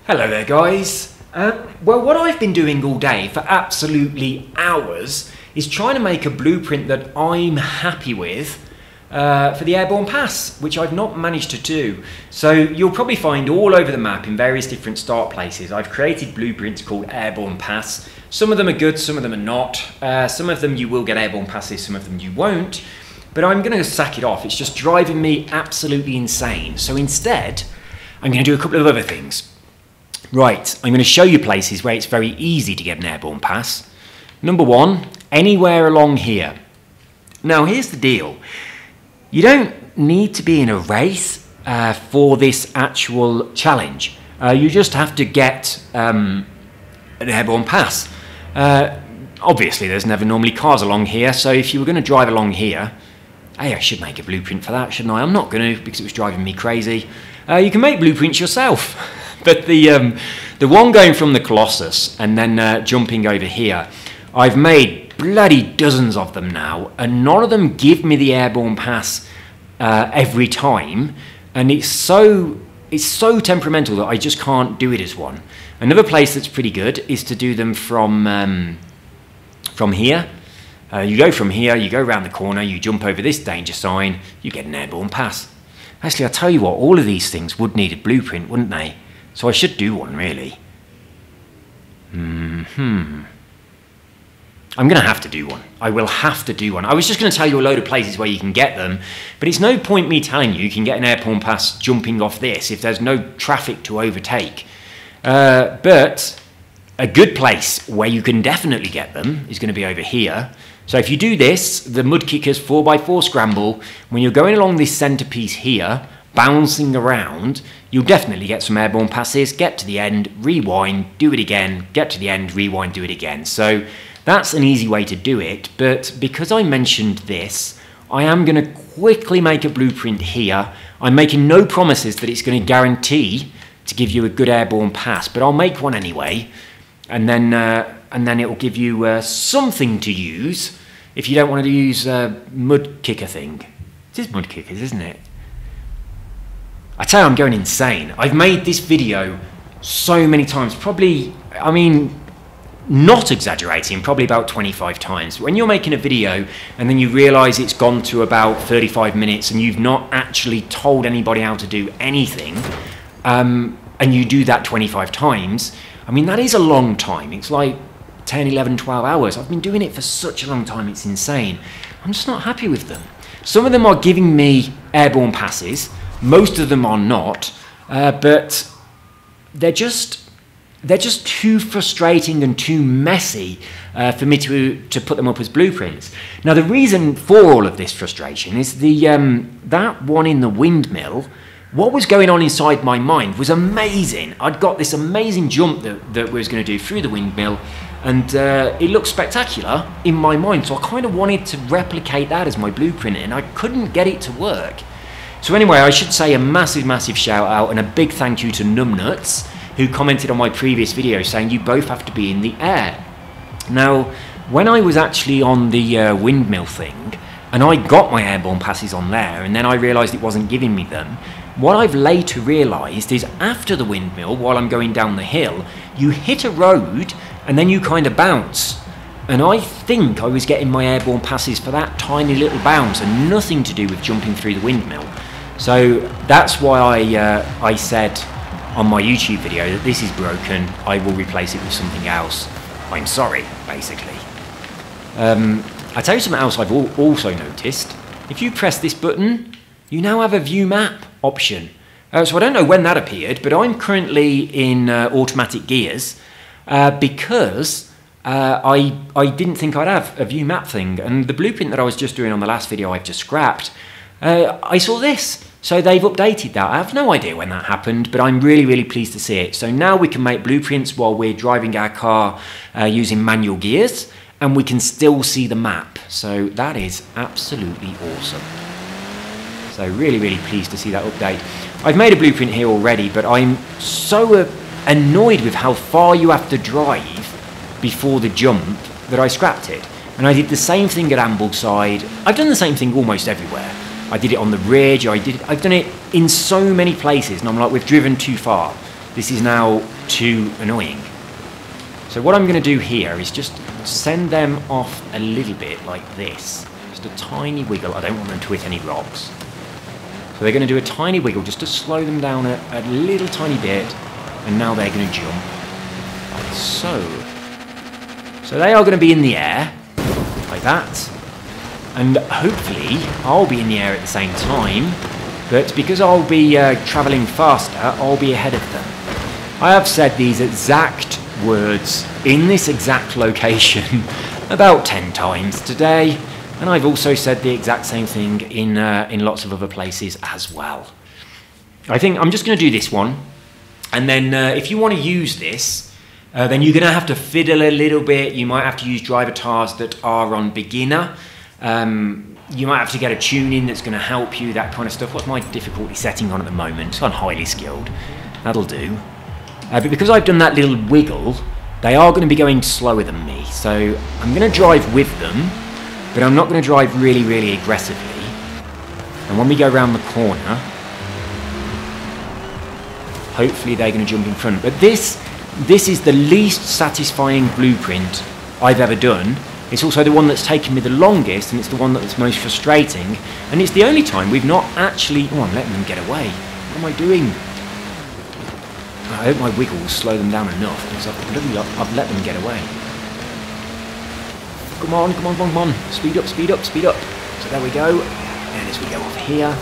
Hello there guys. Well, what I've been doing all day for absolutely hours is trying to make a blueprint that I'm happy with for the Airborne Pass, which I've not managed to do. So you'll probably find all over the map in various different start places I've created blueprints called Airborne Pass. Some of them are good, some of them are not. Some of them you will get Airborne Passes, some of them you won't. But I'm going to sack it off. It's just driving me absolutely insane. So instead, I'm going to do a couple of other things. Right, I'm going to show you places where it's very easy to get an Airborne Pass. Number one, anywhere along here. Now here's the deal. You don't need to be in a race for this actual challenge. You just have to get an Airborne Pass. Obviously there's never normally cars along here, so if you were going to drive along here, hey, I should make a blueprint for that, shouldn't I? I'm not going to, because it was driving me crazy. You can make blueprints yourself. But the one going from the Colossus and then jumping over here, I've made bloody dozens of them now, and none of them give me the Airborne Pass every time, and it's so temperamental that I just can't do it as one. Another place that's pretty good is to do them from here. You go from here, you go around the corner, you jump over this danger sign, you get an Airborne Pass. Actually, I'll tell you what, all of these things would need a blueprint, wouldn't they? So I should do one, really. I'm going to have to do one. I will have to do one. I was just going to tell you a load of places where you can get them, but it's no point me telling you can get an Airborne Pass jumping off this if there's no traffic to overtake. But a good place where you can definitely get them is going to be over here. So if you do this, the Mud Kickers 4x4 scramble, when you're going along this centerpiece here, bouncing around, you'll definitely get some Airborne Passes, get to the end, rewind, do it again, get to the end, rewind, do it again. So that's an easy way to do it, but because I mentioned this, I am going to quickly make a blueprint here. I'm making no promises that it's going to guarantee to give you a good Airborne Pass, but I'll make one anyway, and then it will give you something to use if you don't want to use a Mud Kicker thing. It is Mud Kickers, isn't it? I tell you, I'm going insane. I've made this video so many times, probably, I mean, not exaggerating, probably about 25 times. When you're making a video and then you realize it's gone to about 35 minutes and you've not actually told anybody how to do anything, and you do that 25 times, I mean, that is a long time. It's like 10, 11, 12 hours. I've been doing it for such a long time, it's insane. I'm just not happy with them. Some of them are giving me Airborne Passes. Most of them are not, but they're just too frustrating and too messy for me to put them up as blueprints. Now, the reason for all of this frustration is that one in the windmill. What was going on inside my mind was amazing. I'd got this amazing jump that we was going to do through the windmill, and it looked spectacular in my mind. So I kind of wanted to replicate that as my blueprint, and I couldn't get it to work. So anyway, I should say a massive shout out and a big thank you to Numbnuts, who commented on my previous video saying you both have to be in the air. Now, when I was actually on the windmill thing, and I got my Airborne Passes on there, and then I realised it wasn't giving me them, what I've later realised is after the windmill, while I'm going down the hill, you hit a road and then you kind of bounce. And I think I was getting my Airborne Passes for that tiny little bounce and nothing to do with jumping through the windmill. So that's why I said on my YouTube video that this is broken, I will replace it with something else. I'm sorry, basically. I'll tell you something else I've also noticed. If you press this button, you now have a view map option. So I don't know when that appeared, but I'm currently in automatic gears because I didn't think I'd have a view map thing, and the blueprint that I was just doing on the last video I've just scrapped, I saw this. So they've updated that. I have no idea when that happened, but I'm really pleased to see it. So now we can make blueprints while we're driving our car using manual gears, and we can still see the map. So that is absolutely awesome. So really pleased to see that update. I've made a blueprint here already, but I'm so annoyed with how far you have to drive before the jump that I scrapped it. And I did the same thing at Ambleside. I've done the same thing almost everywhere. I did it on the ridge, I've done it in so many places, and I'm like, we've driven too far. This is now too annoying. So what I'm going to do here is just send them off a little bit like this. Just a tiny wiggle. I don't want them to hit any rocks. So they're going to do a tiny wiggle just to slow them down a little tiny bit. And now they're going to jump. Like so. So they are going to be in the air. Like that. And hopefully I'll be in the air at the same time. But because I'll be travelling faster, I'll be ahead of them. I have said these exact words in this exact location about 10 times today, and I've also said the exact same thing in lots of other places as well. I think I'm just going to do this one, and then if you want to use this, then you're going to have to fiddle a little bit. You might have to use driver tars that are on beginner. You might have to get a tune in that's going to help you, that kind of stuff. What's my difficulty setting on at the moment? It's on highly skilled. That'll do. But because I've done that little wiggle, they are going to be going slower than me. So I'm going to drive with them, but I'm not going to drive really, really aggressively. And when we go around the corner, hopefully they're going to jump in front. But this is the least satisfying blueprint I've ever done. It's also the one that's taken me the longest, and it's the one that's most frustrating. And it's the only time we've not actually... Oh, I'm letting them get away. What am I doing? I hope my wiggle will slow them down enough, because I've let them get away. Come on, come on, come on. Speed up, speed up, speed up. So there we go. And as we go off here,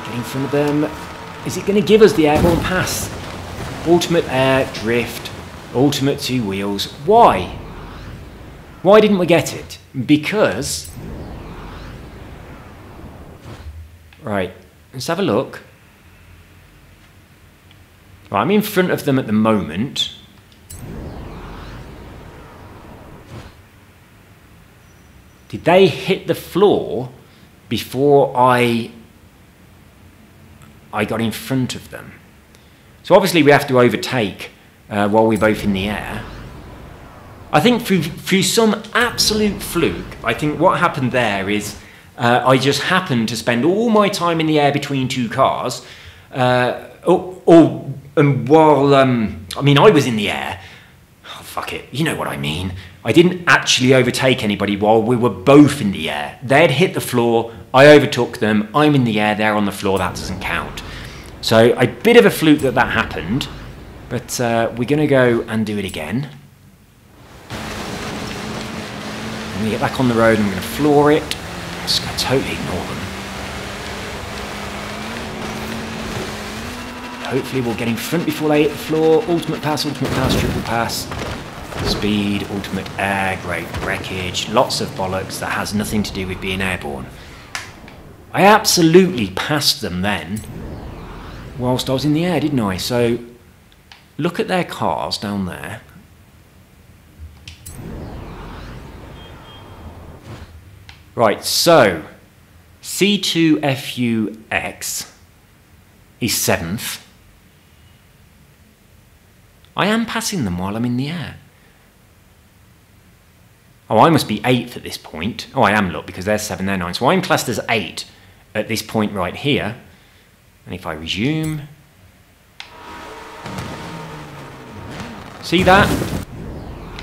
get in front of them. Is it going to give us the Airborne Pass? Ultimate air, drift, ultimate 2 wheels. Why? Why didn't we get it? Because... Right, let's have a look. Right, I'm in front of them at the moment. Did they hit the floor before I got in front of them? So obviously we have to overtake while we're both in the air. I think through some absolute fluke, I think what happened there is I just happened to spend all my time in the air between 2 cars. And while, I mean, I was in the air. Oh, fuck it. You know what I mean. I didn't actually overtake anybody while we were both in the air. They'd hit the floor. I overtook them. I'm in the air. They're on the floor. That doesn't count. So a bit of a fluke that happened. But we're going to go and do it again. I'm going to get back on the road and I'm going to floor it. I'm just going to totally ignore them. Hopefully we'll get in front before they hit the floor. Ultimate pass, triple pass. Speed, ultimate air, great wreckage. Lots of bollocks that has nothing to do with being airborne. I absolutely passed them then whilst I was in the air, didn't I? So look at their cars down there. Right, so C2FUX is 7th. I am passing them while I'm in the air. Oh, I must be 8th at this point. Oh, I am, look, because they're 7, they're 9. So I'm classed as 8 at this point right here. And if I resume... See that?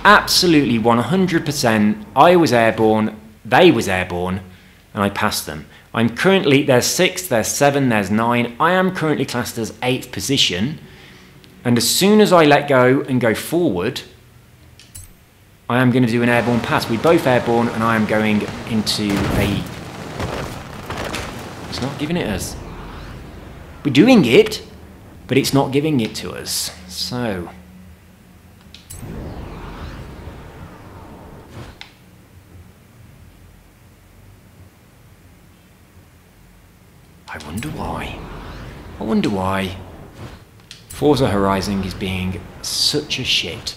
Absolutely 100%. I was airborne, they was airborne, and I passed them. I'm currently, there's 6, there's 7, there's 9. I am currently classed as 8th position. And as soon as I let go and go forward, I am going to do an airborne pass. We're both airborne, and I am going into a... It's not giving it us. We're doing it, but it's not giving it to us. So... I wonder why. I wonder why Forza Horizon is being such a shit.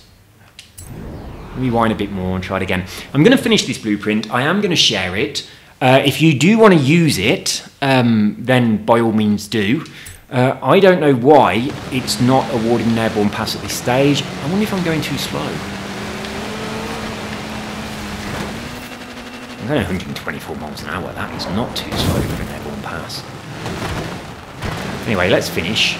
Let me whine a bit more and try it again. I'm going to finish this blueprint. I am going to share it. If you do want to use it, then by all means do. I don't know why it's not awarding an airborne pass at this stage. I wonder if I'm going too slow. I'm going 124 miles an hour. That is not too slow for an airborne pass. Anyway, let's finish.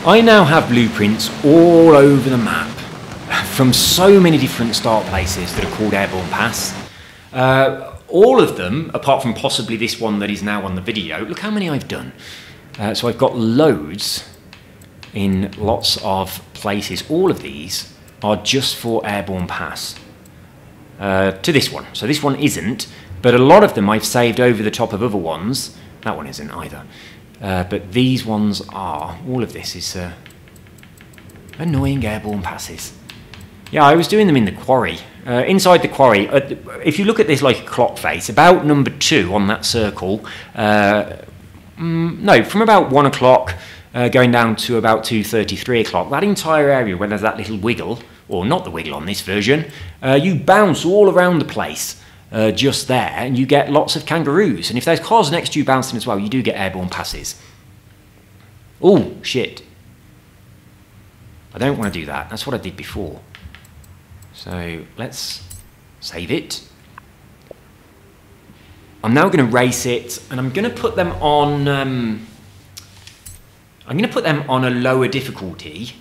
I now have blueprints all over the map from so many different start places that are called Airborne Pass. All of them, apart from possibly this one that is now on the video, look how many I've done. So I've got loads in lots of places. All of these are just for Airborne Pass to this one. So this one isn't, but a lot of them I've saved over the top of other ones. That one isn't either. But these ones are. All of this is annoying Airborne Passes. Yeah, I was doing them in the quarry. Inside the quarry, if you look at this like a clock face, about number 2 on that circle, no, from about 1 o'clock going down to about 2:30, 3 o'clock, that entire area where there's that little wiggle, or not the wiggle on this version, you bounce all around the place just there, and you get lots of kangaroos. And if there's cars next to you bouncing as well, you do get Airborne Passes. Oh, shit. I don't want to do that. That's what I did before. So let's save it. I'm now going to race it, and I'm going to put them on. I'm going to put them on a lower difficulty,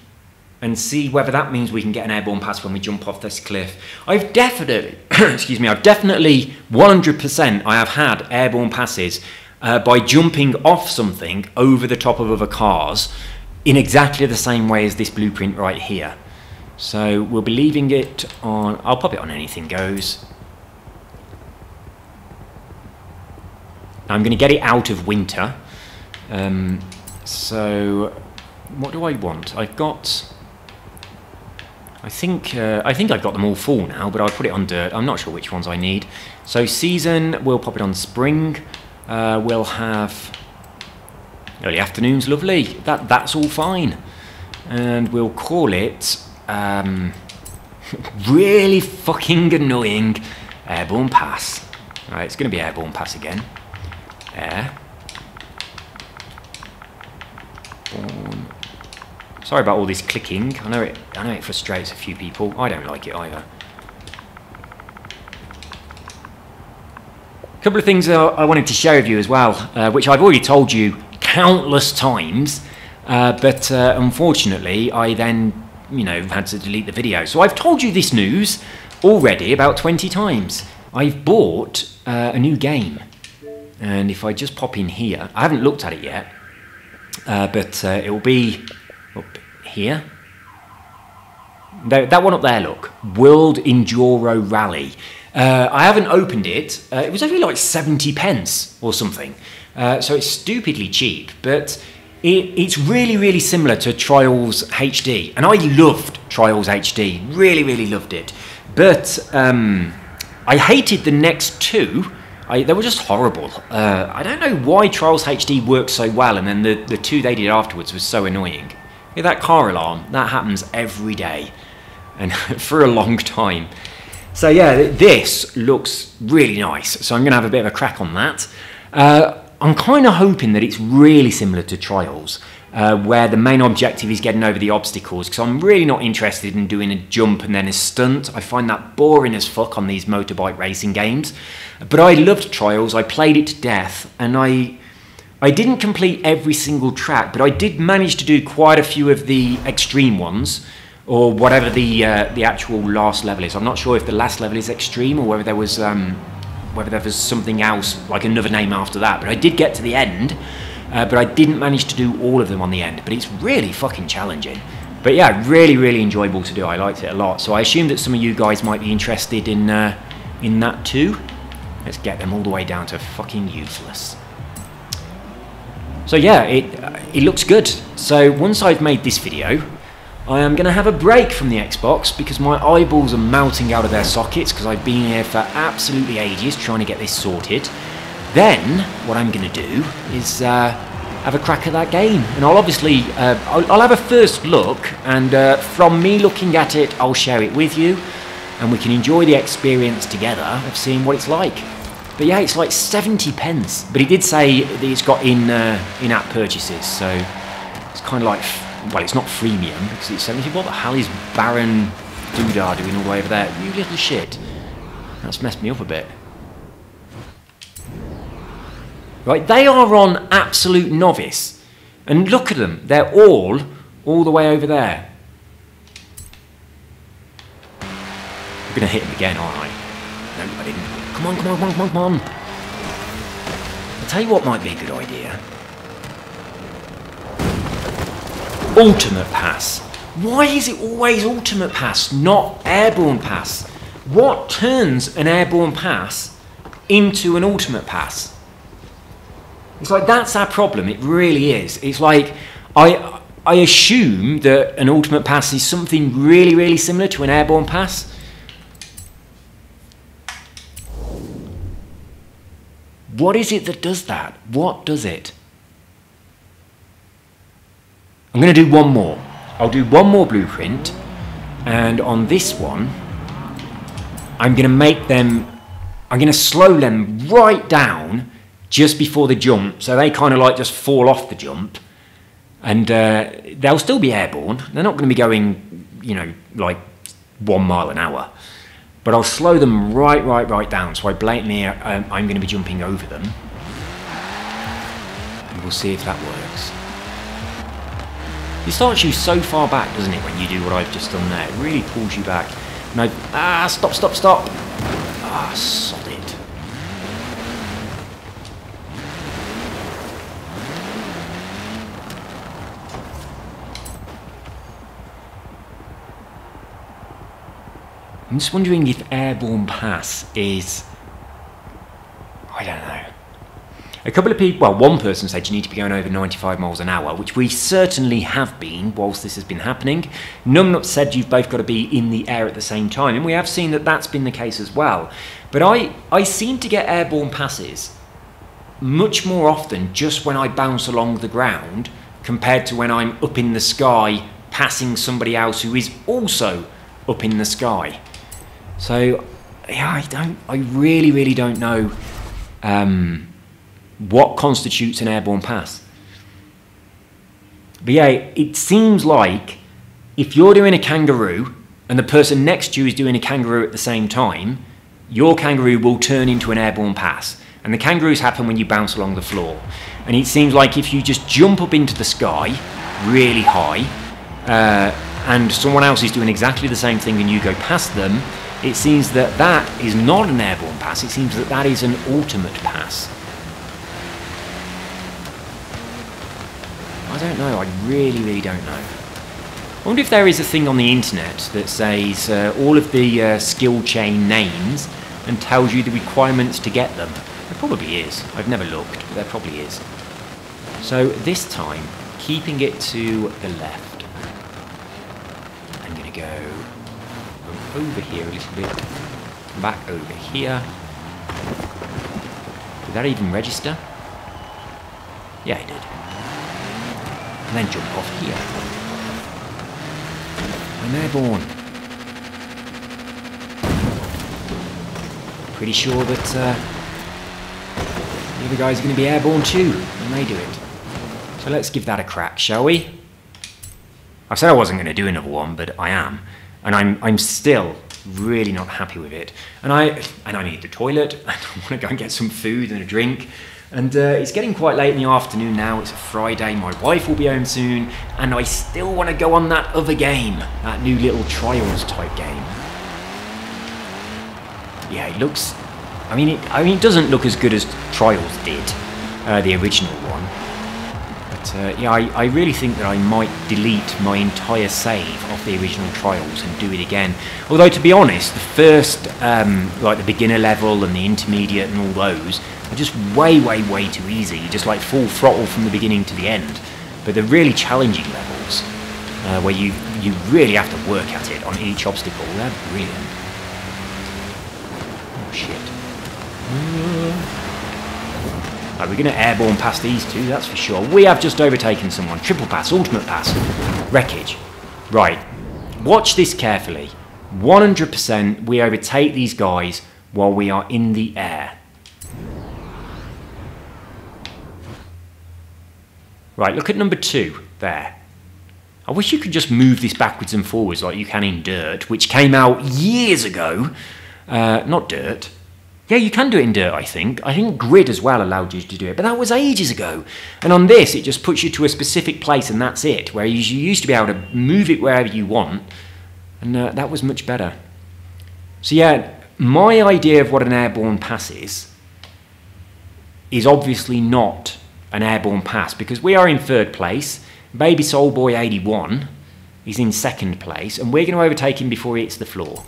and see whether that means we can get an Airborne Pass when we jump off this cliff. I've definitely, excuse me, I've definitely 100% I have had Airborne Passes by jumping off something over the top of other cars in exactly the same way as this blueprint right here. So we'll be leaving it on, I'll pop it on anything goes. I'm going to get it out of winter. So what do I want? I've got, I think I've got them all full now, but I'll put it on dirt. I'm not sure which ones I need. So season, we'll pop it on spring. We'll have early afternoons, lovely. That's all fine. And we'll call it really fucking annoying Airborne Pass. Right, it's going to be Airborne Pass again. Air. Born. Sorry about all this clicking. I know it frustrates a few people. I don't like it either. A couple of things I wanted to share with you as well, which I've already told you countless times, but unfortunately I then, you know, had to delete the video. So I've told you this news already about 20 times. I've bought a new game, and if I just pop in here, I haven't looked at it yet, but it will be up here. That one up there, look, World Enduro Rally. I haven't opened it. It was only like 70 pence or something, so it's stupidly cheap, but it's really, really similar to Trials HD, and I loved Trials HD, really loved it, but I hated the next two. They were just horrible. I don't know why Trials HD worked so well, and then the two they did afterwards was so annoying. Yeah, that car alarm, that happens every day, and for a long time. So yeah, this looks really nice, so I'm going to have a bit of a crack on that. I'm kind of hoping that it's really similar to Trials, where the main objective is getting over the obstacles, because I'm really not interested in doing a jump and then a stunt. I find that boring as fuck on these motorbike racing games. But I loved Trials, I played it to death, and I didn't complete every single track, but I did manage to do quite a few of the extreme ones, or whatever the actual last level is. I'm not sure if the last level is extreme, or whether there was something else, like another name after that. But I did get to the end, but I didn't manage to do all of them on the end. But it's really fucking challenging. But yeah, really enjoyable to do. I liked it a lot. So I assume that some of you guys might be interested in that too. Let's get them all the way down to fucking useless. So yeah, it looks good. So once I've made this video, I am going to have a break from the Xbox because my eyeballs are melting out of their sockets because I've been here for absolutely ages trying to get this sorted. Then what I'm going to do is have a crack at that game, and I'll obviously I'll have a first look, and from me looking at it, I'll share it with you, and we can enjoy the experience together of seeing what it's like. But yeah, it's like 70 pence, but he did say that it's got in-app purchases, so it's kind of like, well, it's not freemium because it's 70. What the hell is Baron Doodah doing all the way over there? You little shit. That's messed me up a bit. Right, they are on absolute novice. And look at them. They're all all the way over there. I'm going to hit him again, aren't I? No, I didn't. Come on, come on, come on, come on, come on. I'll tell you what might be a good idea. Ultimate Pass. Why is it always Ultimate Pass, not Airborne Pass? What turns an Airborne Pass into an Ultimate Pass? It's like, that's our problem. It really is. It's like, I assume that an Ultimate Pass is something really, really similar to an Airborne Pass. What is it that does that? What does it? I'm going to do one more. I'll do one more blueprint, and on this one, I'm going to make them, I'm going to slow them right down just before the jump, so they kind of like just fall off the jump, and they'll still be airborne. They're not going to be going, you know, like 1 mile an hour, but I'll slow them right down, so I blatantly, I'm going to be jumping over them, and we'll see if that works. It starts you so far back, doesn't it, when you do what I've just done there? It really pulls you back. No, stop. Sod it. I'm just wondering if Airborne Pass is, I don't know. A couple of people, well, one person said you need to be going over 95 miles an hour, which we certainly have been whilst this has been happening. Numnut said you've both got to be in the air at the same time, and we have seen that that's been the case as well. But I seem to get airborne passes much more often just when I bounce along the ground compared to when I'm up in the sky passing somebody else who is also up in the sky. So, yeah, I really don't know what constitutes an airborne pass. But yeah, it seems like if you're doing a kangaroo and the person next to you is doing a kangaroo at the same time, your kangaroo will turn into an airborne pass. And the kangaroos happen when you bounce along the floor. And it seems like if you just jump up into the sky really high and someone else is doing exactly the same thing and you go past them, it seems that that is not an airborne pass. It seems that that is an ultimate pass. I don't know, I really don't know. I wonder if there is a thing on the internet that says all of the skill chain names and tells you the requirements to get them. There probably is. I've never looked, but there probably is. So this time, keeping it to the left, I'm going to go over here a little bit, back over here. Did that even register? Yeah, it did. And then jump off here. I'm airborne. Pretty sure that the other guys are going to be airborne too when they do it. So let's give that a crack, shall we? I said I wasn't going to do another one, but I am. And I'm still really not happy with it. And I need the toilet, and I want to go and get some food and a drink. And it's getting quite late in the afternoon now. It's a Friday, my wife will be home soon, and I still want to go on that other game, that new little Trials type game. Yeah, it looks, I mean it doesn't look as good as Trials did, the original one. But yeah, I really think that I might delete my entire save of the original Trials and do it again. Although, to be honest, the first, like the beginner level and the intermediate and all those, are just way too easy. You just like full throttle from the beginning to the end. But the really challenging levels, where you really have to work at it on each obstacle, they're brilliant. Oh shit. Right, we're going to airborne past these two, that's for sure. We have just overtaken someone. Triple pass, ultimate pass, wreckage. Right, watch this carefully. 100% we overtake these guys while we are in the air. Right, look at number 2 there. I wish you could just move this backwards and forwards like you can in Dirt, which came out years ago. Not Dirt. Yeah, you can do it in dirt, I think. I think grid as well allowed you to do it, but that was ages ago. And on this, it just puts you to a specific place and that's it, whereas you used to be able to move it wherever you want, and that was much better. So yeah, my idea of what an airborne pass is obviously not an airborne pass, because we are in 3rd place, Baby Soul Boy 81 is in 2nd place, and we're going to overtake him before he hits the floor.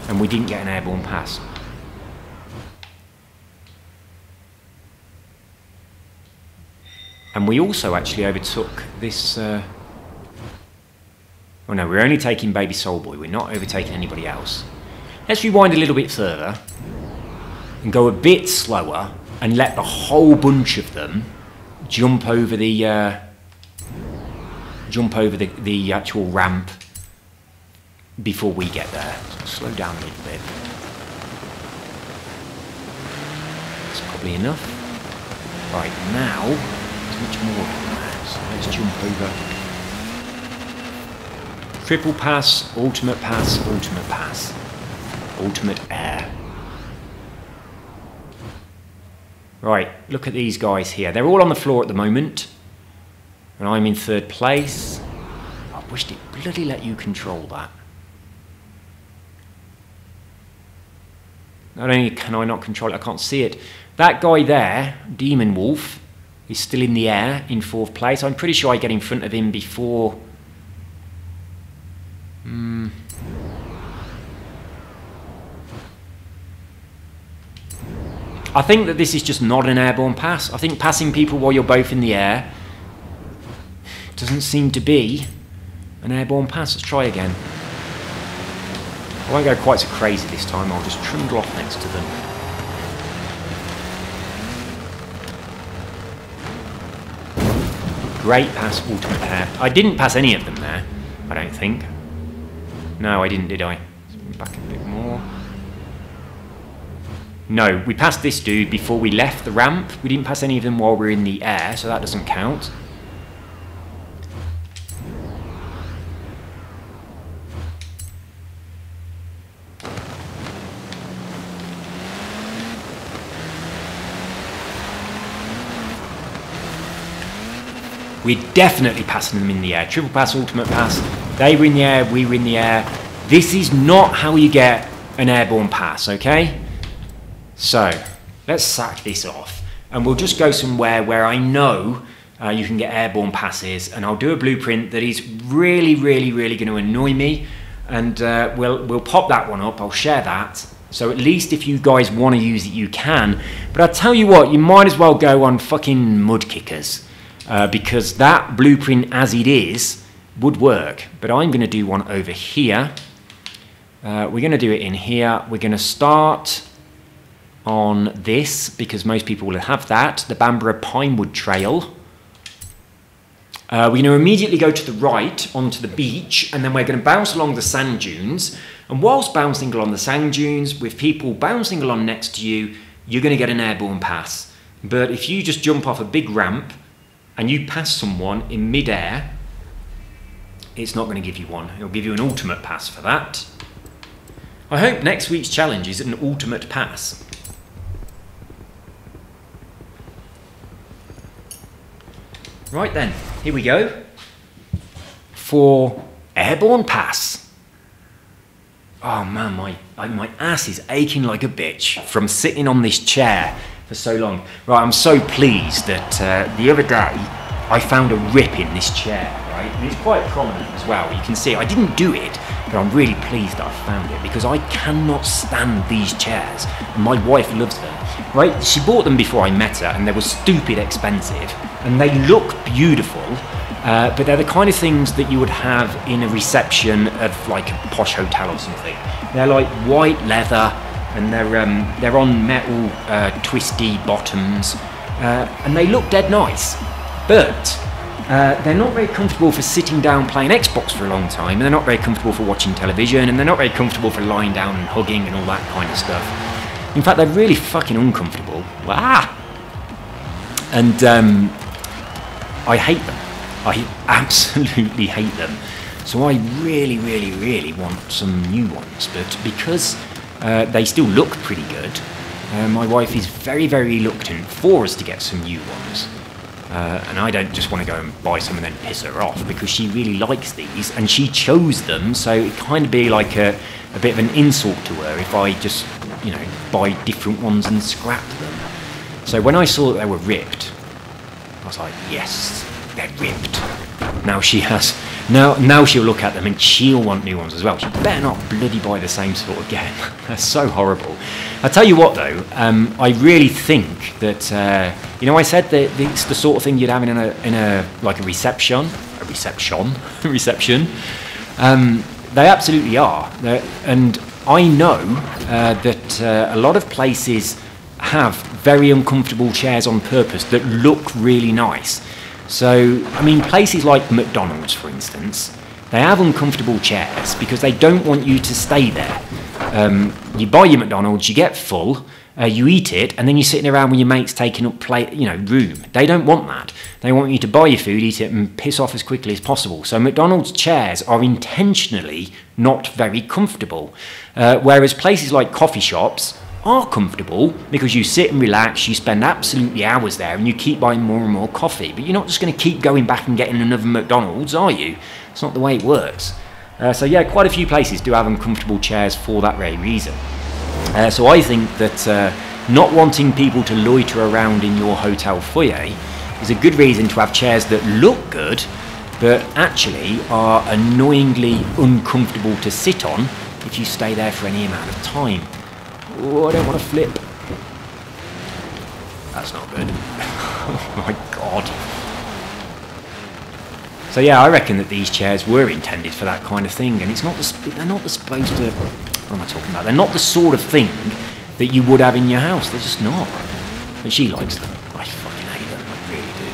And we didn't get an airborne pass. And we also actually overtook this... oh no, we're only taking Baby Soul Boy. We're not overtaking anybody else. Let's rewind a little bit further and go a bit slower and let the whole bunch of them jump over the actual ramp before we get there. Slow down a little bit. That's probably enough. Right, now, there's much more of them there, so let's jump over. Triple pass, ultimate pass, ultimate pass. Ultimate air. Right, look at these guys here. They're all on the floor at the moment. And I'm in 3rd place. I wished it bloody let you control that. Not only can I not control it, I can't see it. That guy there, Demon Wolf, is still in the air in 4th place. I'm pretty sure I get in front of him before... I think that this is just not an airborne pass. I think passing people while you're both in the air doesn't seem to be an airborne pass. Let's try again. I won't go quite so crazy this time. I'll just trundle off next to them. Great pass, ultimate air. I didn't pass any of them there, I don't think. No, I didn't, did I? Back a bit more. No, we passed this dude before we left the ramp. We didn't pass any of them while we were in the air, so that doesn't count. We're definitely passing them in the air. Triple pass, ultimate pass. They were in the air, we were in the air. This is not how you get an airborne pass, okay? So, let's sack this off. And we'll just go somewhere where I know you can get airborne passes. And I'll do a blueprint that is really, really, really going to annoy me. And we'll pop that one up. I'll share that. So at least if you guys want to use it, you can. But I tell you what, you might as well go on fucking mud kickers. Because that blueprint as it is would work. But I'm going to do one over here. We're going to do it in here. We're going to start on this, because most people will have that, the Bamborough Pinewood Trail. We're going to immediately go to the right onto the beach, and then we're going to bounce along the sand dunes. And whilst bouncing along the sand dunes, with people bouncing along next to you, you're going to get an airborne pass. But if you just jump off a big ramp and you pass someone in mid-air, it's not going to give you one. It'll give you an ultimate pass for that. I hope next week's challenge is an ultimate pass. Right then, here we go for Airborne Pass. Oh man, my ass is aching like a bitch from sitting on this chair for so long. Right, I'm so pleased that the other day I found a rip in this chair, right? And it's quite prominent as well. You can see I didn't do it, but I'm really pleased that I found it, because I cannot stand these chairs. And my wife loves them, right? She bought them before I met her, and they were stupid expensive, and they look beautiful, but they're the kind of things that you would have in a reception of like a posh hotel or something. They're like white leather, and they're on metal twisty bottoms, and they look dead nice, but they're not very comfortable for sitting down playing Xbox for a long time, and they're not very comfortable for watching television, and they're not very comfortable for lying down and hugging and all that kind of stuff. In fact, they're really fucking uncomfortable. Ah! And I hate them. I absolutely hate them. So I really, really, really want some new ones, but because they still look pretty good, my wife is very, very reluctant for us to get some new ones. And I don't just want to go and buy some and then piss her off, because she really likes these and she chose them, so it kind of be like a bit of an insult to her if I just, you know, buy different ones and scrap them. So when I saw that they were ripped, I was like, yes, they're ripped. Now she has, now she'll look at them and she'll want new ones as well. She better not bloody buy the same sort again. That's so horrible. I tell you what though, I really think that, you know, I said that it's the sort of thing you'd have in a like a reception. They absolutely are. And I know that a lot of places have very uncomfortable chairs on purpose that look really nice. So, I mean, places like McDonald's, for instance, they have uncomfortable chairs because they don't want you to stay there. You buy your McDonald's, you get full, you eat it, and then you're sitting around with your mates taking up room. They don't want that. They want you to buy your food, eat it, and piss off as quickly as possible. So McDonald's chairs are intentionally not very comfortable, whereas places like coffee shops are comfortable because you sit and relax, you spend absolutely hours there, and you keep buying more and more coffee. But you're not just going to keep going back and getting another McDonald's, are you? It's not the way it works. So yeah, quite a few places do have uncomfortable chairs for that very reason. So I think that not wanting people to loiter around in your hotel foyer is a good reason to have chairs that look good, but actually are annoyingly uncomfortable to sit on if you stay there for any amount of time. Oh, I don't want to flip. That's not good. Oh my god. So yeah, I reckon that these chairs were intended for that kind of thing, and they're not supposed to. What am I talking about? They're not the sort of thing that you would have in your house. They're just not. But she likes them. I fucking hate them. I really do.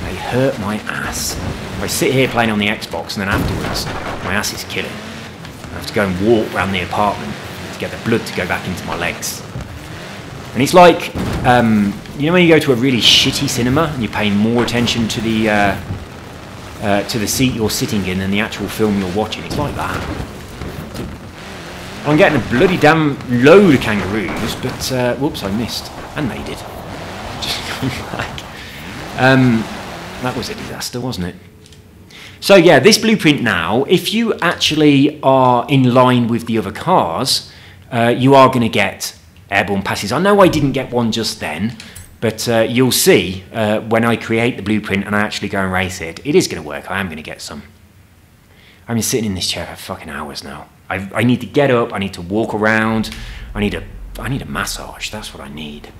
They hurt my ass. I sit here playing on the Xbox, and then afterwards, my ass is killing. I have to go and walk around the apartment to get the blood to go back into my legs. And it's like, you know when you go to a really shitty cinema and you're paying more attention to the seat you're sitting in than the actual film you're watching? It's like that. I'm getting a bloody damn load of kangaroos, but whoops, I missed. And they did. Just going back. That was a disaster, wasn't it? So yeah, this blueprint now, if you actually are in line with the other cars, you are going to get airborne passes. I know I didn't get one just then, but you'll see when I create the blueprint and I actually go and race it, it is going to work. I am going to get some. I've been sitting in this chair for fucking hours now. I need to get up, I need to walk around, I need a massage, that's what I need.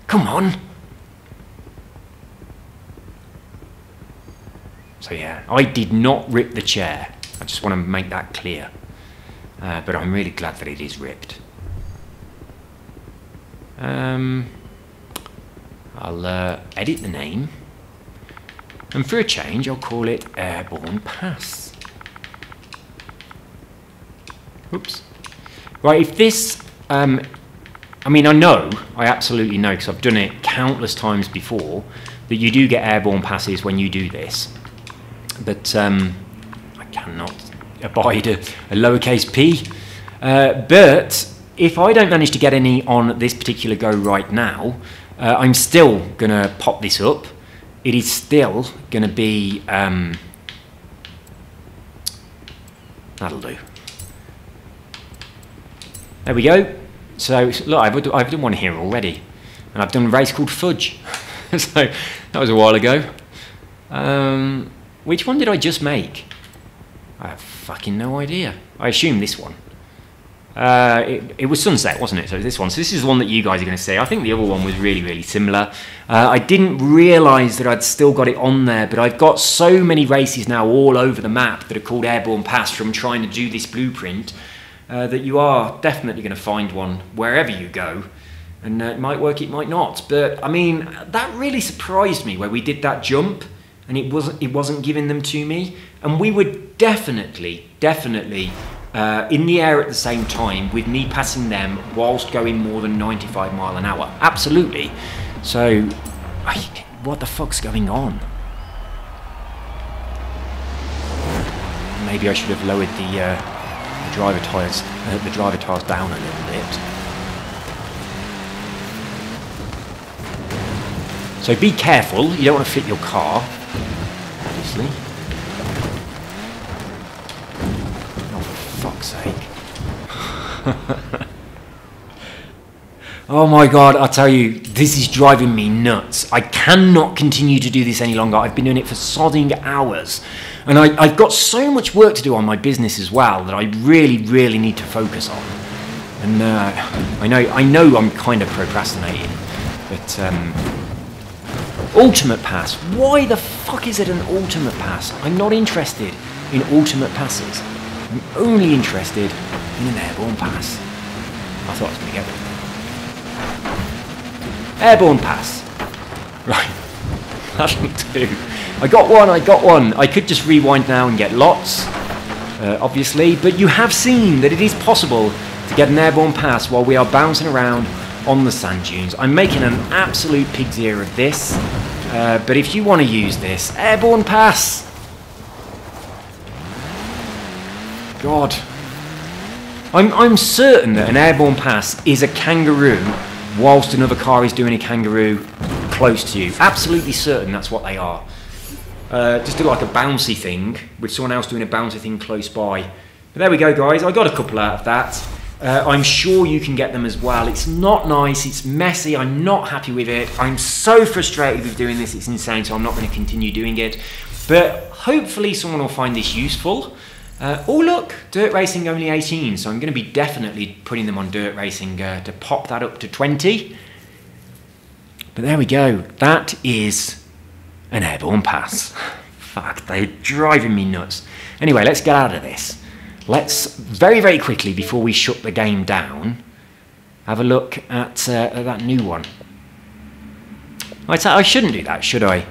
Come on. So yeah, I did not rip the chair. I just want to make that clear. But I'm really glad that it is ripped. I'll edit the name. And for a change, I'll call it Airborne Pass. Oops. Right, if this, I mean, I absolutely know, because I've done it countless times before, that you do get airborne passes when you do this. But I cannot abide a lowercase p. But if I don't manage to get any on this particular go right now, I'm still going to pop this up. It is still going to be, that'll do. There we go. So look, I've done one here already, and I've done a race called Fudge. So that was a while ago. Which one did I just make? I have fucking no idea. I assume this one. It was Sunset, wasn't it? So this one. So this is the one that you guys are going to see. I think the other one was really, really similar. I didn't realise that I'd still got it on there, but I've got so many races now all over the map that are called Airborne Pass from trying to do this blueprint that you are definitely going to find one wherever you go. And it might work, it might not. But I mean, that really surprised me where we did that jump and it wasn't giving them to me. And we were definitely in the air at the same time with me passing them whilst going more than 95 miles an hour. Absolutely. So, what the fuck's going on? Maybe I should have lowered the driver tires down a little bit. So be careful, you don't want to flip your car, obviously. Oh, for fuck's sake. Oh my god, I tell you, this is driving me nuts. I cannot continue to do this any longer. I've been doing it for sodding hours. And I've got so much work to do on my business as well that I really, really need to focus on. And I know I'm kind of procrastinating, but Ultimate Pass. Why the fuck is it an Ultimate Pass? I'm not interested in Ultimate Passes. I'm only interested in an Airborne Pass. I thought I was going to get one. Airborne Pass. Right. That'll do. I got one. I could just rewind now and get lots, obviously, but you have seen that it is possible to get an Airborne Pass while we are bouncing around on the sand dunes. I'm making an absolute pig's ear of this, but if you want to use this, Airborne Pass. God. I'm certain that an Airborne Pass is a kangaroo whilst another car is doing a kangaroo close to you. Absolutely certain that's what they are. Just do like a bouncy thing with someone else doing a bouncy thing close by. But there we go, guys. I got a couple out of that. I'm sure you can get them as well. It's not nice. It's messy. I'm not happy with it. I'm so frustrated with doing this. It's insane, so I'm not going to continue doing it. But hopefully someone will find this useful. Oh, look, dirt racing only 18, so I'm going to be definitely putting them on dirt racing to pop that up to 20. But there we go. That is an Airborne Pass. Fuck, they're driving me nuts. Anyway, let's get out of this. Let's, very, very quickly, before we shut the game down, have a look at that new one. I shouldn't do that, should I?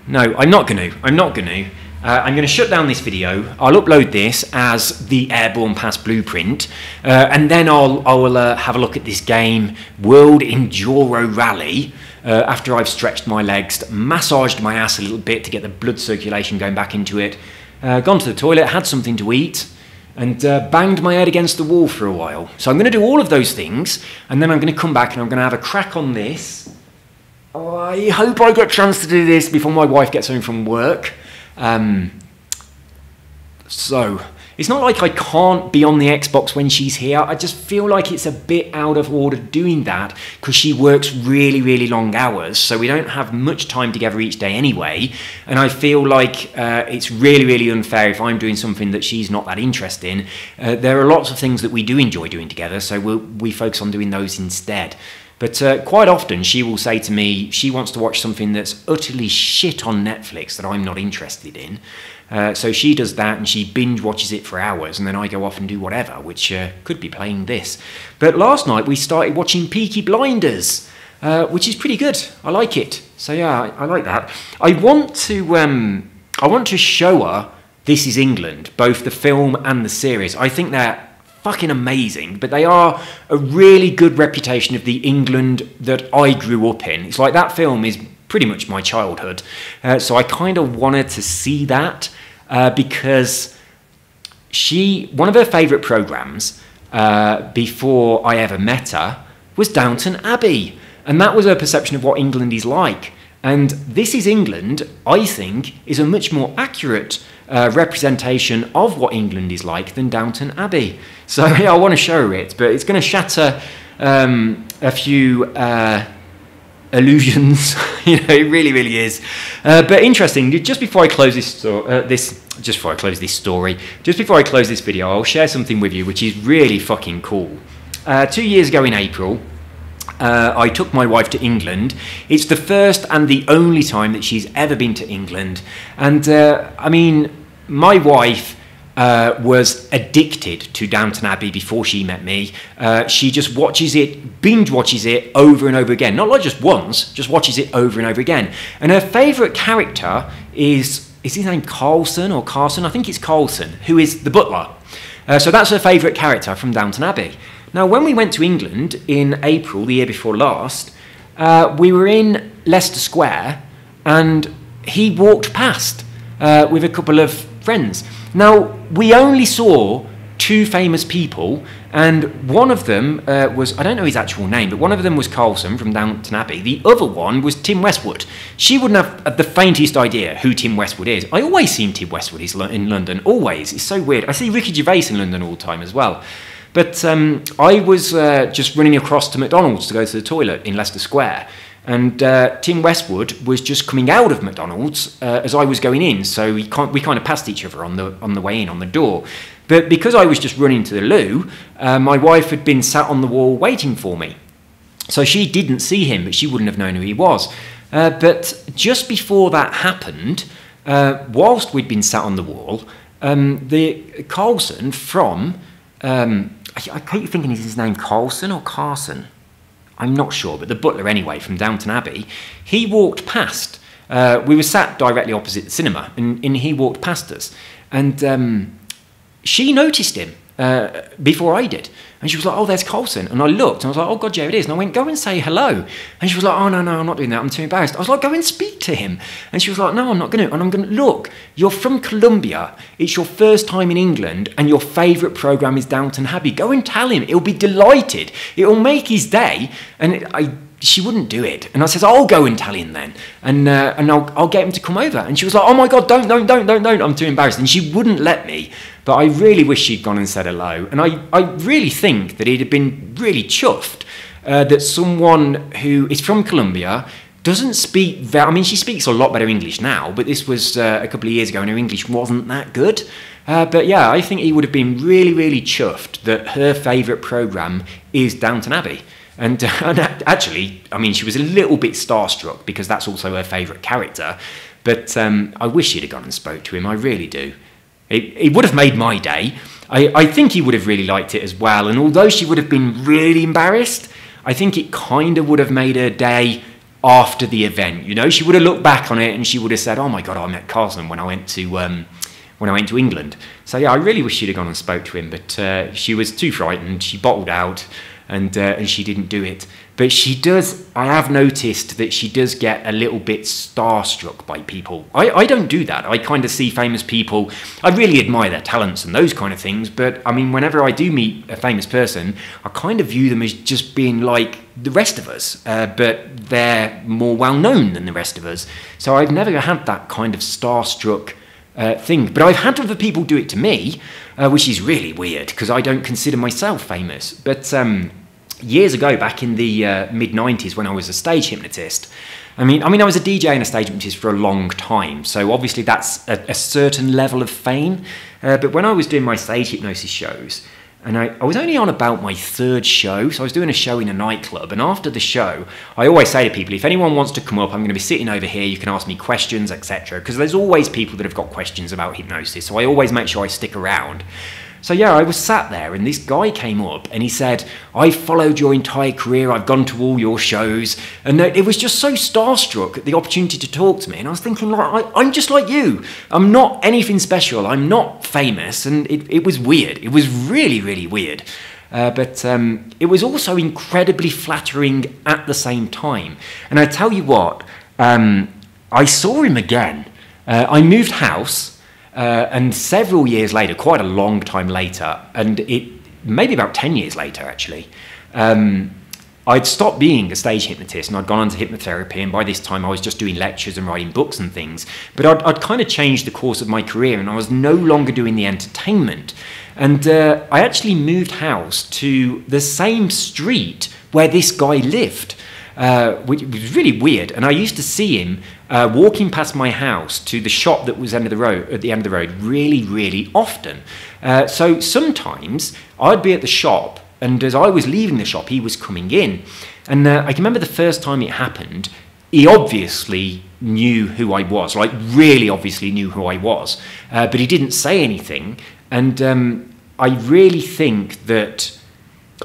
No, I'm not going to. I'm going to shut down this video. I'll upload this as the Airborne Pass blueprint, and then I'll have a look at this game, World Enduro Rally, after I've stretched my legs, massaged my ass a little bit to get the blood circulation going back into it, gone to the toilet, had something to eat, and banged my head against the wall for a while. So I'm going to do all of those things, and then I'm going to come back and I'm going to have a crack on this. Oh, I hope I get a chance to do this before my wife gets home from work. So it's not like I can't be on the Xbox when she's here. I just feel like it's a bit out of order doing that because she works really, really long hours, so we don't have much time together each day anyway, and I feel like it's really, really unfair if I'm doing something that she's not that interested in. There are lots of things that we do enjoy doing together, so we focus on doing those instead. But quite often she will say to me she wants to watch something that's utterly shit on Netflix that I'm not interested in. So she does that and she binge watches it for hours, and then I go off and do whatever, which could be playing this. But last night we started watching Peaky Blinders, which is pretty good. I like it. So yeah, I like that. I want to show her This Is England, both the film and the series. I think they're fucking amazing, but they are a really good reputation of the England that I grew up in. It's like that film is pretty much my childhood, so I kind of wanted to see that because one of her favourite programmes before I ever met her was Downton Abbey, and that was her perception of what England is like. And This Is England, I think, is a much more accurate representation of what England is like than Downton Abbey. So yeah, I want to show her it, but it's going to shatter a few illusions. You know, it really, really is. But interesting. Just before I close this video, I'll share something with you which is really fucking cool. 2 years ago in April, I took my wife to England. It's the first and the only time that she's ever been to England. And I mean, my wife was addicted to Downton Abbey before she met me. She just watches it, binge watches it over and over again. Not like just once, just watches it over and over again. And her favourite character is his name Carlson or Carson? I think it's Carlson, who is the butler. So that's her favourite character from Downton Abbey. Now, when we went to England in April, the year before last, we were in Leicester Square, and he walked past with a couple of friends. Now, we only saw 2 famous people, and one of them was, I don't know his actual name, but one of them was Carlson from Downton Abbey. The other one was Tim Westwood. She wouldn't have the faintest idea who Tim Westwood is. I always see Tim Westwood in London, always. It's so weird. I see Ricky Gervais in London all the time as well. But I was just running across to McDonald's to go to the toilet in Leicester Square, and Tim Westwood was just coming out of McDonald's as I was going in, so we kind of passed each other on the way in, on the door. But because I was just running to the loo, my wife had been sat on the wall waiting for me. So she didn't see him, but she wouldn't have known who he was. But just before that happened, whilst we'd been sat on the wall, the Carlson from... I keep thinking, is his name Carlson or Carson? I'm not sure, but the butler anyway from Downton Abbey, he walked past. We were sat directly opposite the cinema, and he walked past us. And she noticed him before I did. And she was like, oh, there's Carlson. And I looked, and I was like, oh, God, yeah, it is. And I went, go and say hello. And she was like, oh, no, I'm not doing that. I'm too embarrassed. I was like, go and speak to him. And she was like, no, I'm not going to. And I'm going to, look, you're from Colombia. It's your first time in England, and your favourite programme is Downton Abbey. Go and tell him. He'll be delighted. It'll make his day. And she wouldn't do it. And I says, I'll go and tell him then. And I'll get him to come over. And she was like, oh, my God, don't. I'm too embarrassed. And she wouldn't let me. But I really wish she'd gone and said hello. And I really think that he'd have been really chuffed that someone who is from Colombia doesn't speak... I mean, she speaks a lot better English now, but this was a couple of years ago and her English wasn't that good. But yeah, I think he would have been really, really chuffed that her favourite programme is Downton Abbey. And actually, I mean, she was a little bit starstruck because that's also her favourite character. But I wish she'd have gone and spoke to him, I really do. It would have made my day. I think he would have really liked it as well. And although she would have been really embarrassed, I think it kind of would have made her day after the event. You know, she would have looked back on it and she would have said, oh my God, I met Carson when I went to England. So yeah, I really wish she'd have gone and spoke to him, but she was too frightened. She bottled out and she didn't do it. But she does, I have noticed that she does get a little bit starstruck by people. I don't do that. I kind of see famous people, I really admire their talents and those kind of things, but I mean, whenever I do meet a famous person, I kind of view them as just being like the rest of us, but they're more well-known than the rest of us. So I've never had that kind of starstruck thing. But I've had other people do it to me, which is really weird, because I don't consider myself famous. But years ago, back in the mid-90s, when I was a stage hypnotist, I mean, I was a DJ and a stage hypnotist for a long time, so obviously that's a certain level of fame. But when I was doing my stage hypnosis shows, and I was only on about my 3rd show, so I was doing a show in a nightclub, and after the show, I always say to people, if anyone wants to come up, I'm going to be sitting over here, you can ask me questions, etc., because there's always people that have got questions about hypnosis, so I always make sure I stick around. So yeah, I was sat there and this guy came up and he said, I've followed your entire career, I've gone to all your shows, and it was just so starstruck at the opportunity to talk to me, and I was thinking, like, I'm just like you, I'm not anything special, I'm not famous, and it was weird, it was really, really weird. But it was also incredibly flattering at the same time. And I tell you what, I saw him again. I moved house, and several years later, quite a long time later, and maybe about 10 years later actually, I'd stopped being a stage hypnotist and I'd gone on to hypnotherapy, and by this time I was just doing lectures and writing books and things. But I'd kind of changed the course of my career and I was no longer doing the entertainment. And I actually moved house to the same street where this guy lived, which was really weird. And I used to see him walking past my house to the shop that was at the end of the road really, really often. So sometimes I'd be at the shop, and as I was leaving the shop, he was coming in. And I can remember the first time it happened, he obviously knew who I was, like really obviously knew who I was, but he didn't say anything. And I really think that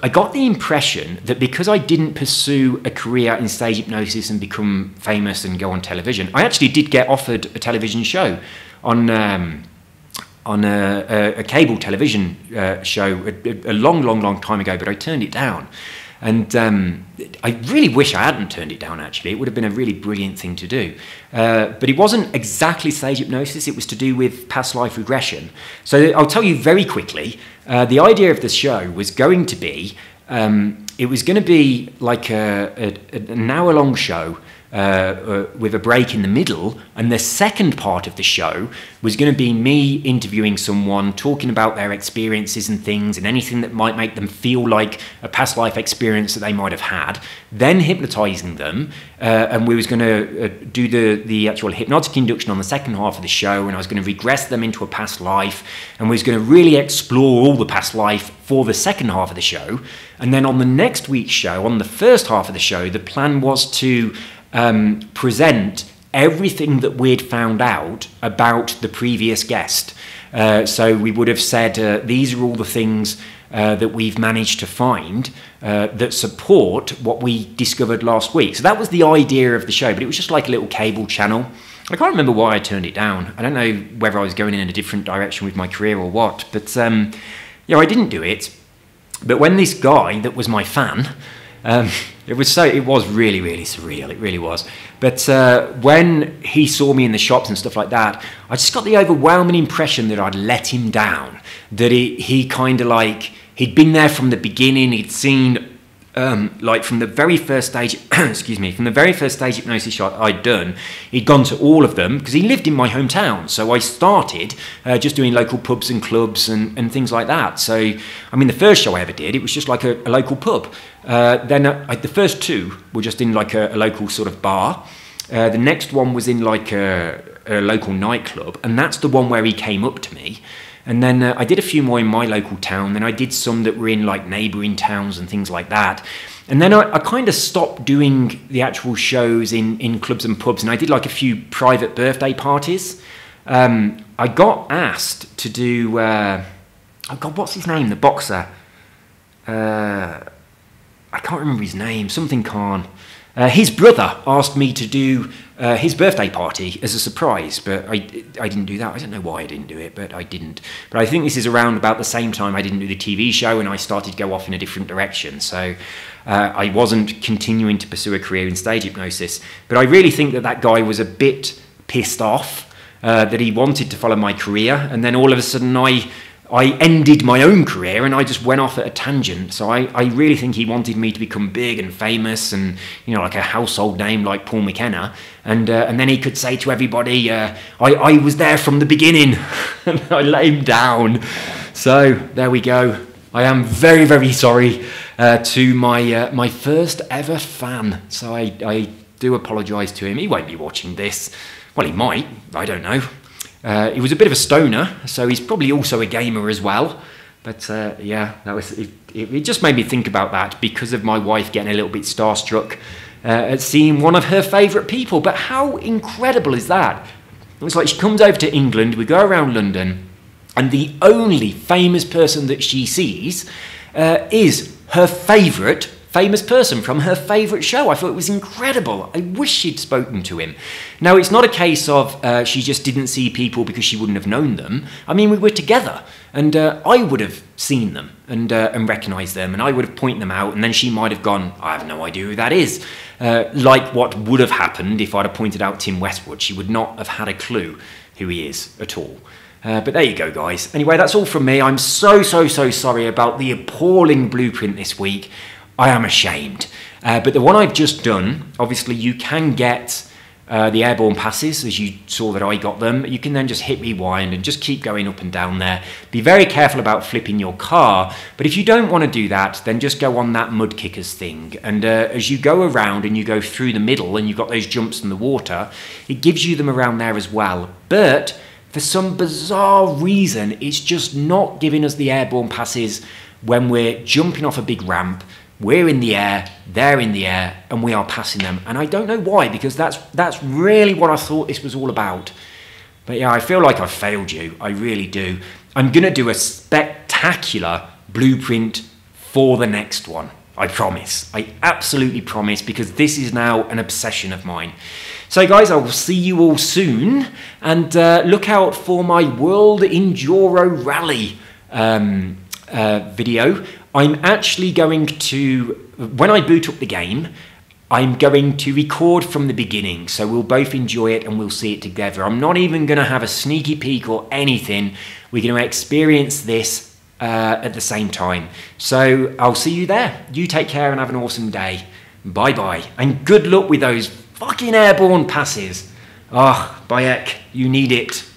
I got the impression that because I didn't pursue a career in stage hypnosis and become famous and go on television, I actually did get offered a television show on a cable television show a long time ago, but I turned it down. And I really wish I hadn't turned it down, actually. It would have been a really brilliant thing to do. But it wasn't exactly stage hypnosis. It was to do with past life regression. So I'll tell you very quickly, the idea of the show was going to be, it was going to be like an hour-long show with a break in the middle, and the second part of the show was going to be me interviewing someone, talking about their experiences and things and anything that might make them feel like a past life experience that they might have had, then hypnotizing them, and we was going to do the actual hypnotic induction on the second half of the show, and I was going to regress them into a past life, and we was going to really explore all the past life for the second half of the show. And then on the next week's show, on the first half of the show, the plan was to present everything that we'd found out about the previous guest. So we would have said, these are all the things that we've managed to find that support what we discovered last week. So that was the idea of the show, but it was just like a little cable channel. I can't remember why I turned it down. I don't know whether I was going in a different direction with my career or what, but yeah, I didn't do it. But when this guy that was my fan, it was really, really surreal. It really was. But when he saw me in the shops and stuff like that, I just got the overwhelming impression that I'd let him down. That he kind of like, he'd been there from the beginning. He'd seen, like from the very first stage, excuse me, from the very first stage hypnosis shot I'd done, he'd gone to all of them because he lived in my hometown. So I started just doing local pubs and clubs and things like that. So, I mean, the first show I ever did, it was just like a local pub. Then the first two were just in like a local sort of bar. The next one was in like a local nightclub, and that's the one where he came up to me. And then I did a few more in my local town. Then I did some that were in like neighbouring towns and things like that. And then I kind of stopped doing the actual shows in clubs and pubs, and I did like a few private birthday parties. I got asked to do, oh God, what's his name? The boxer. I can't remember his name, something Khan. His brother asked me to do his birthday party as a surprise, but I didn't do that. I don't know why I didn't do it, but I didn't. But I think this is around about the same time I didn't do the TV show and I started to go off in a different direction. So I wasn't continuing to pursue a career in stage hypnosis. But I really think that guy was a bit pissed off that he wanted to follow my career, and then all of a sudden I ended my own career and I just went off at a tangent. So I really think he wanted me to become big and famous and, you know, like a household name like Paul McKenna. And then he could say to everybody, I was there from the beginning. And I let him down. So there we go. I am very, very sorry to my first ever fan. So I do apologise to him. He won't be watching this. Well, he might. I don't know. He was a bit of a stoner, so he's probably also a gamer as well. But yeah, that was it just made me think about that because of my wife getting a little bit starstruck at seeing one of her favourite people. But how incredible is that? It's like she comes over to England, we go around London, and the only famous person that she sees is her favourite famous person from her favourite show. I thought it was incredible. I wish she'd spoken to him. Now, it's not a case of she just didn't see people because she wouldn't have known them. I mean, we were together, and I would have seen them and recognised them, and I would have pointed them out, and then she might have gone, I have no idea who that is. Like what would have happened if I'd have pointed out Tim Westwood. She would not have had a clue who he is at all. But there you go, guys. Anyway, that's all from me. I'm so sorry about the appalling blueprint this week. I am ashamed. But the one I've just done, obviously you can get the Airborne Passes, as you saw that I got them. You can then just hit rewind and just keep going up and down there. Be very careful about flipping your car. But if you don't want to do that, then just go on that mud kickers thing. And as you go around and you go through the middle and you've got those jumps in the water, it gives you them around there as well. But for some bizarre reason, it's just not giving us the Airborne Passes when we're jumping off a big ramp. We're in the air, they're in the air, and we are passing them. And I don't know why, because that's really what I thought this was all about. But yeah, I feel like I've failed you. I really do. I'm going to do a spectacular blueprint for the next one. I promise. I absolutely promise, because this is now an obsession of mine. So guys, I will see you all soon. And look out for my World Enduro Rally video. I'm actually going to, when I boot up the game, I'm going to record from the beginning, so we'll both enjoy it and we'll see it together. I'm not even going to have a sneaky peek or anything. We're going to experience this at the same time. So I'll see you there. You take care and have an awesome day. Bye-bye. And good luck with those fucking airborne passes. Oh, Bayek, you need it.